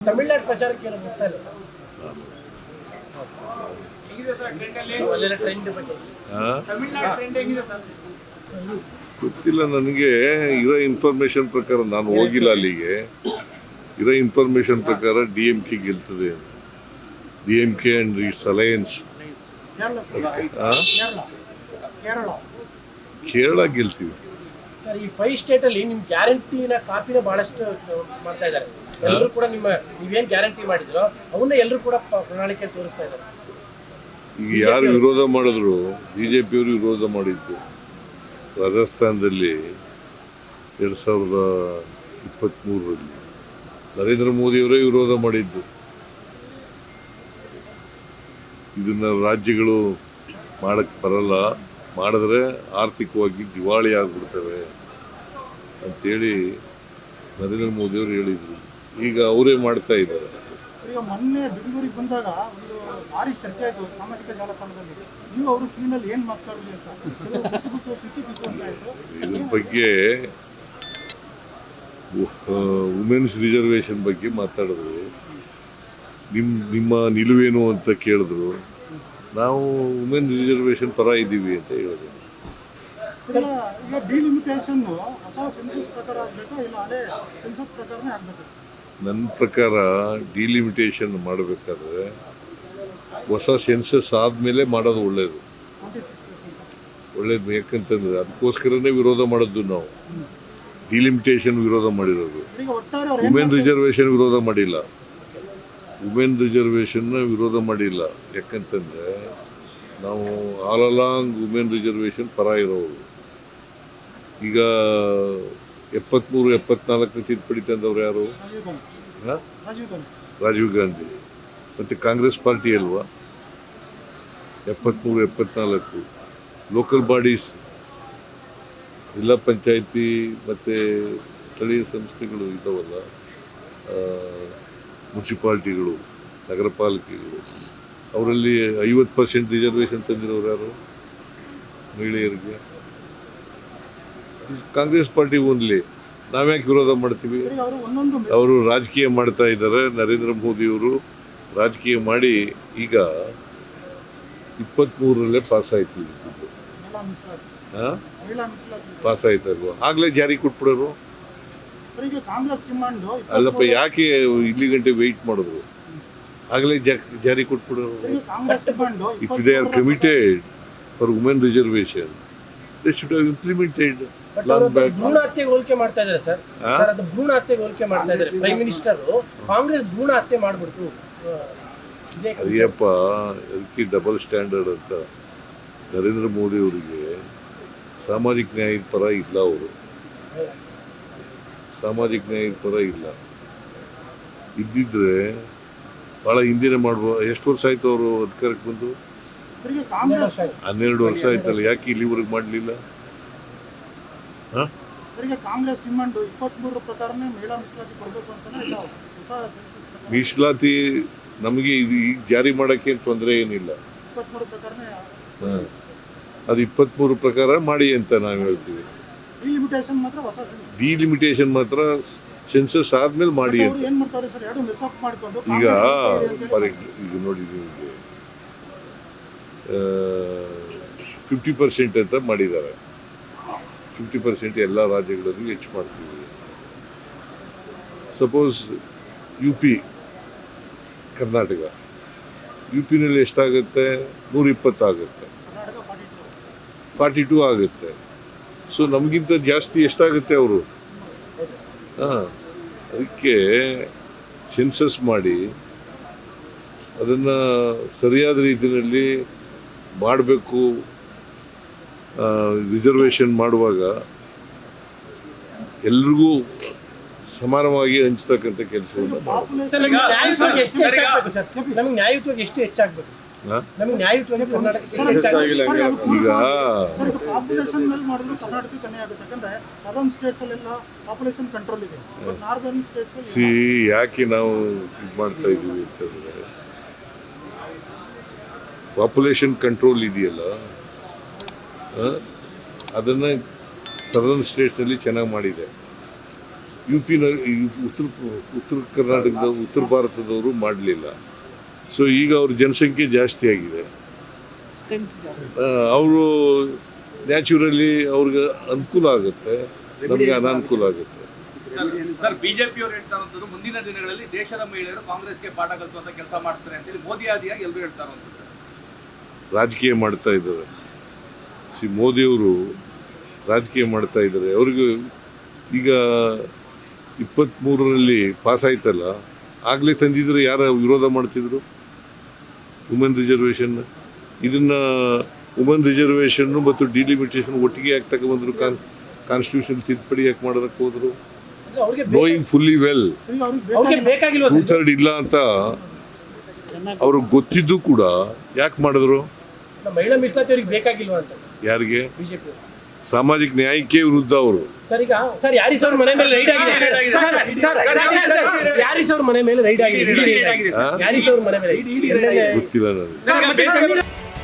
ತಮಿಳುನಾಡು ಪ್ರಚಾರಕ್ಕೆ ಏನು ಬರ್ತಾ ಇಲ್ಲ ಗೊತ್ತಿಲ್ಲ ನನಗೆ. ಇರೋ ಇನ್ಫಾರ್ಮೇಶನ್ ಪ್ರಕಾರ ನಾನು ಹೋಗಿಲ್ಲ ಅಲ್ಲಿಗೆ. ಇರೋ ಇನ್ಫಾರ್ಮೇಶನ್ ಪ್ರಕಾರ DMK ಗೆಲ್ತದೆ ಅಂತ. DMK and its alliance. Kerala ಗೆಲ್ತೀವಿ ಸರ್. ಈ 5 ಸ್ಟೇಟಲ್ಲಿ ನಿಮ್ಮ ಗ್ಯಾರಂಟಿನ ಕಾಪಿನ ಬಹಳಷ್ಟು ಮಾಡ್ತಾ ಇದ್ದಾರೆ. ಎಲ್ಲರೂ ಕೂಡ ನೀವೇನು ಗ್ಯಾರಂಟಿ ಮಾಡಿದ್ರೋ ಅವನ್ನ ಎಲ್ಲರೂ ಕೂಡ ಪ್ರಣಾಳಿಕೆ ತೋರಿಸ್ತಾ ಇದ್ದಾರೆ. ಈಗ ಯಾರು ವಿರೋಧ ಮಾಡಿದ್ರು, BJPಯವರು ವಿರೋಧ ಮಾಡಿದ್ದು. ರಾಜಸ್ಥಾನದಲ್ಲಿ 2023ರಲ್ಲಿ ನರೇಂದ್ರ ಮೋದಿಯವರೇ ವಿರೋಧ ಮಾಡಿದ್ದು. ಇದನ್ನ ರಾಜ್ಯಗಳು ಮಾಡಕ್ಕೆ ಬರಲ್ಲ, ಮಾಡಿದ್ರೆ ಆರ್ಥಿಕವಾಗಿ ದಿವಾಳಿ ಆಗ್ಬಿಡ್ತವೆ ಅಂತೇಳಿ ನರೇಂದ್ರ ಮೋದಿಯವರು ಹೇಳಿದರು. ಈಗ ಅವರೇ ಮಾಡ್ತಾ ಇದ್ದಾರೆ. ಈಗ ಮೊನ್ನೆ ಬೆಂಗಳೂರಿಗೆ ಬಂದಾಗ ಒಂದು ಭಾರಿ ಚರ್ಚೆ ಆಯಿತು ಸಾಮಾಜಿಕ ಜಾಲತಾಣದಲ್ಲಿ. ನೀವು ಅವರು ಕ್ಲೀನಲ್ಲಿ ಏನು ಮಾತಾಡಲಿ ಅಂತ ಪಿಸಿ ಅಂತ ಆಯಿತು. ಇದ್ರ ಬಗ್ಗೆ ವುಮೆನ್ಸ್ ರಿಸರ್ವೇಷನ್ ಬಗ್ಗೆ ಮಾತಾಡಿದ್ರು. ನಿಮ್ಮ ನಿಲುವೇನು ಅಂತ ಕೇಳಿದ್ರು. ನಾವು ವುಮೆನ್ ರಿಸರ್ವೇಷನ್ ಪರ ಇದ್ದೀವಿ ಅಂತ ಹೇಳಿದ್ರು. ಈಗ ಡಿಲಿಮಿಟೇಷನ್ ಹೊಸ ಸೆನ್ಸಸ್ ಪ್ರಕಾರ ಆಗಬೇಕು, ಇಲ್ಲ ಹಳೆ ಸೆನ್ಸಸ್ ಪ್ರಕಾರನೇ ಆಗಬೇಕು? ನನ್ನ ಪ್ರಕಾರ ಡಿಲಿಮಿಟೇಷನ್ ಮಾಡಬೇಕಾದ್ರೆ ಹೊಸ ಸೆನ್ಸಸ್ ಆದಮೇಲೆ ಮಾಡೋದು ಒಳ್ಳೆಯದು. ಒಳ್ಳೇದು. ಯಾಕಂತಂದರೆ ಅದಕ್ಕೋಸ್ಕರನೇ ವಿರೋಧ ಮಾಡೋದು ನಾವು. ಡಿಲಿಮಿಟೇಷನ್ ವಿರೋಧ ಮಾಡಿರೋದು. ವುಮೆನ್ ರಿಸರ್ವೇಷನ್ ವಿರೋಧ ಮಾಡಿಲ್ಲ. ವುಮೆನ್ ರಿಸರ್ವೇಷನ್ನ ವಿರೋಧ ಮಾಡಿಲ್ಲ. ಯಾಕಂತಂದರೆ ನಾವು ಆಲ್ ಅಲಾಂಗ್ ವುಮೆನ್ ರಿಸರ್ವೇಷನ್ ಪರ ಇರೋರು. ಈಗ 73-74 ತಿದ್ದುಪಡಿ ತಂದವ್ರು ಯಾರು? ರಾಜೀವ್ ಗಾಂಧಿ. ಮತ್ತು ಕಾಂಗ್ರೆಸ್ ಪಾರ್ಟಿ ಅಲ್ವಾ 73-74. ಲೋಕಲ್ ಬಾಡೀಸ್, ಜಿಲ್ಲಾ ಪಂಚಾಯಿತಿ ಮತ್ತು ಸ್ಥಳೀಯ ಸಂಸ್ಥೆಗಳು ಇದ್ದಾವಲ್ಲ, ಮುನ್ಸಿಪಾಲ್ಟಿಗಳು, ನಗರ ಪಾಲಿಕೆಗಳು, ಅವರಲ್ಲಿ 50% ರಿಸರ್ವೇಷನ್ ತಂದಿರೋರು ಯಾರು? ಮಹಿಳೆಯರಿಗೆ. Congress party only. ನಾವ್ಯಾಕೆ ವಿರೋಧ ಮಾಡ್ತೀವಿ? ಅವರು ರಾಜಕೀಯ ಮಾಡ್ತಾ ಇದ್ದಾರೆ. ನರೇಂದ್ರ ಮೋದಿಯವರು ರಾಜಕೀಯ ಮಾಡಿ ಈಗ 23ರಲ್ಲೇ ಪಾಸ್ ಆಯ್ತು. ಪಾಸ್ ಆಯ್ತಲ್ವ? ಆಗಲೇ ಜಾರಿ ಕೊಟ್ಬಿಡೋರು. ಅಲ್ಲಪ್ಪ, ಯಾಕೆ ಇಲ್ಲಿ ಗಂಟೆ ವೆಯ್ಟ್ ಮಾಡಿದ್ರು? ಆಗಲೇ ಜಾರಿ ಕೊಟ್ಬಿಡೋರು. If they are committed for women reservation, they should have implemented. ಭ್ರೂಣ ಹತ್ಯೆಗೆ ಹೋಲಿಕೆ ಮಾಡ್ತಾ ಇದ್ದಾರೆ ಸರ್. ಅದು ಭ್ರೂಣ ಹತ್ಯೆಗೆ ಹೋಲಿಕೆ ಮಾಡ್ತಾ ಇದ್ದಾರೆ. ಪ್ರೈಮ್ ಮಿನಿಸ್ಟರ್ ಕಾಂಗ್ರೆಸ್ ಭ್ರೂಣ ಹತ್ಯೆ ಮಾಡ್ಬಿಡ್ತು. ಅಯ್ಯಪ್ಪ, ಅದಕ್ಕೆ ಡಬಲ್ ಸ್ಟ್ಯಾಂಡರ್ಡ್ ಅಂತ. ನರೇಂದ್ರ ಮೋದಿ ಅವರಿಗೆ ಸಾಮಾಜಿಕ ನ್ಯಾಯದ ಪರ ಇಲ್ಲ. ಅವರು ಸಾಮಾಜಿಕ ನ್ಯಾಯದ ಪರ ಇಲ್ಲ. ಇದ್ದಿದ್ರೆ ಭಾಳ ಹಿಂದಿನ ಮಾಡ್ಬೋದು. ಎಷ್ಟು ವರ್ಷ ಆಯ್ತು ಅವರು ಅಧಿಕಾರಕ್ಕೆ ಬಂದು? 12 ವರ್ಷ ಆಯ್ತಲ್ಲ. ಯಾಕೆ ಇಲ್ಲಿವರೆಗೆ ಮಾಡಲಿಲ್ಲ? ಕಾಂಗ್ರೆಸ್ ಡಿಮಾಂಡ್ 23 ಪ್ರಕಾರನೇ ಮಹಿಳಾ ಮೀಸಲಾತಿ ಕೊಡಬೇಕು ಅಂತ. ಮೀಸಲಾತಿ ನಮಗೆ ಇದು ಈಗ ಜಾರಿ ಮಾಡೋಕ್ಕೆ ತೊಂದರೆ ಏನಿಲ್ಲ. 23 ಪ್ರಕಾರನೇ ಅದು 23 ಪ್ರಕಾರ ಮಾಡಿ ಅಂತ ನಾವು ಹೇಳ್ತೀವಿ. ಡಿಲಿಮಿಟೇಷನ್ ಮಾತ್ರ ಸೆನ್ಸಸ್ ಆದ್ಮೇಲೆ ಮಾಡಿ ಅಂತ. ಈಗ ಈಗ ನೋಡಿ, ನಿಮಗೆ 50% ಅಂತ ಮಾಡಿದ್ದಾರೆ. 50% ಎಲ್ಲ ರಾಜ್ಯಗಳಲ್ಲೂ ಹೆಚ್ಚು ಮಾಡ್ತೀವಿ. ಸಪೋಸ್ UP, ಕರ್ನಾಟಕ, UPನಲ್ಲಿ ಎಷ್ಟಾಗುತ್ತೆ? 120 ಆಗುತ್ತೆ, 42 ಆಗುತ್ತೆ. ಸೊ ನಮಗಿಂತ ಜಾಸ್ತಿ ಎಷ್ಟಾಗುತ್ತೆ ಅವರು? ಅದಕ್ಕೆ ಸೆನ್ಸಸ್ ಮಾಡಿ ಅದನ್ನು ಸರಿಯಾದ ರೀತಿಯಲ್ಲಿ ಮಾಡಬೇಕು. ರಿಸರ್ವೇಷನ್ ಮಾಡುವಾಗ ಎಲ್ರಿಗೂ ಸಮಾನವಾಗಿ ಹಂಚ್ತಕ್ಕಂಥ ಕೆಲಸವನ್ನು ನ್ಯಾಯಯುತವಾಗಿ ಎಷ್ಟು ಹೆಚ್ಚಾಗಬೇಕು? ಈಗ ಯಾಕೆ ನಾವು ಇದು ಮಾಡ್ತಾ ಇದ್ದೀವಿ ಅಂತಂದರೆ, ಪಾಪ್ಯುಲೇಷನ್ ಕಂಟ್ರೋಲ್ ಇದೆಯಲ್ಲ, ಅದನ್ನು ಸದರ್ನ್ ಸ್ಟೇಟ್ಸ್ನಲ್ಲಿ ಚೆನ್ನಾಗಿ ಮಾಡಿದೆ. UP-ನ ಉತ್ತರ ಕರ್ನಾಟಕದ ಉತ್ತರ ಭಾರತದವರು ಮಾಡಲಿಲ್ಲ. ಸೊ ಈಗ ಅವ್ರ ಜನಸಂಖ್ಯೆ ಜಾಸ್ತಿ ಆಗಿದೆ. ಅವರು ನ್ಯಾಚುರಲಿ ಅವ್ರಿಗೆ ಅನುಕೂಲ ಆಗುತ್ತೆ, ನಮಗೆ ಅನಾನುಕೂಲ ಆಗುತ್ತೆ. ಸರ್ ಬಿಜೆಪಿ ಅವರು ಹೇಳ್ತಾ ಇರೋದು ಮುಂದಿನ ದಿನಗಳಲ್ಲಿ ದೇಶದ ಮಹಿಳೆಯರು ಕಾಂಗ್ರೆಸ್ಗೆ ಪಾಠ ಕಲಿಸುವಂತ ಕೆಲಸ ಮಾಡ್ತಾರೆ ಅಂತೇಳಿ ಮೋದಿ ಆದಿಯಾಗಿ ಎಲ್ಲರೂ ಹೇಳ್ತಾ ಇರೋದು. ರಾಜಕೀಯ ಮಾಡ್ತಾ ಇದ್ದಾರೆ. ಮೋದಿಯವರು ರಾಜಕೀಯ ಮಾಡ್ತಾ ಇದ್ದಾರೆ. ಅವ್ರಿಗೆ ಈಗ 23ರಲ್ಲಿ ಪಾಸ್ ಆಯ್ತಲ್ಲ, ಆಗಲೇ ತಂದಿದ್ರು ಯಾರು ವಿರೋಧ ಮಾಡ್ತಿದ್ರು ವುಮೆನ್ ರಿಸರ್ವೇಷನ್. ಇದನ್ನ ವುಮೆನ್ ರಿಸರ್ವೇಷನ್ ಮತ್ತು ಡಿಲಿಮಿಟೇಷನ್ ಒಟ್ಟಿಗೆ ಯಾಕೆ ತಗೊಂಡ್ಬಂದ್ರು? ಕಾನ್ಸ್ಟಿಟ್ಯೂಷನ್ ತಿದ್ದುಪಡಿ ಯಾಕೆ ಮಾಡೋದಕ್ಕೆ ಹೋದ್ರು? ಅವ್ರಿಗೆ ನೋಯಿಂಗ್ ಫುಲ್ಲಿ ವೆಲ್ ಈಗ ಅವ್ರಿಗೆ ಅವ್ರಿಗೆ ಬೇಕಾಗಿಲ್ವ 2/3 ಇಲ್ಲ ಅಂತ ಅವ್ರಿಗೆ ಗೊತ್ತಿದ್ದು ಕೂಡ ಯಾಕೆ ಮಾಡಿದ್ರು? ಮಹಿಳಾ ಮೀಸಲಾತಿ ಅವ್ರಿಗೆ ಬೇಕಾಗಿಲ್ವ ಅಂತ ಯಾರಿಗೆ? ಬಿಜೆಪಿ. ಸಾಮಾಜಿಕ ನ್ಯಾಯಕ್ಕೆ ವಿರುದ್ಧ ಅವರು. ಸರ್ ಈಗ ಸರ್ ಯಾರೀಸ್ ಅವ್ರ ಮನೆ ಮೇಲೆ ರೈಡ್ ಆಗಿದೆ. ಯಾರೀಸ್ ಅವ್ರ ಮನೆ ಮೇಲೆ ರೈಡ್ ಆಗಿದೆ. ಯಾರೀಸ್ ಅವ್ರ ಮನೆ ಮೇಲೆ ಗೊತ್ತಿಲ್ಲ ನನಗೆ.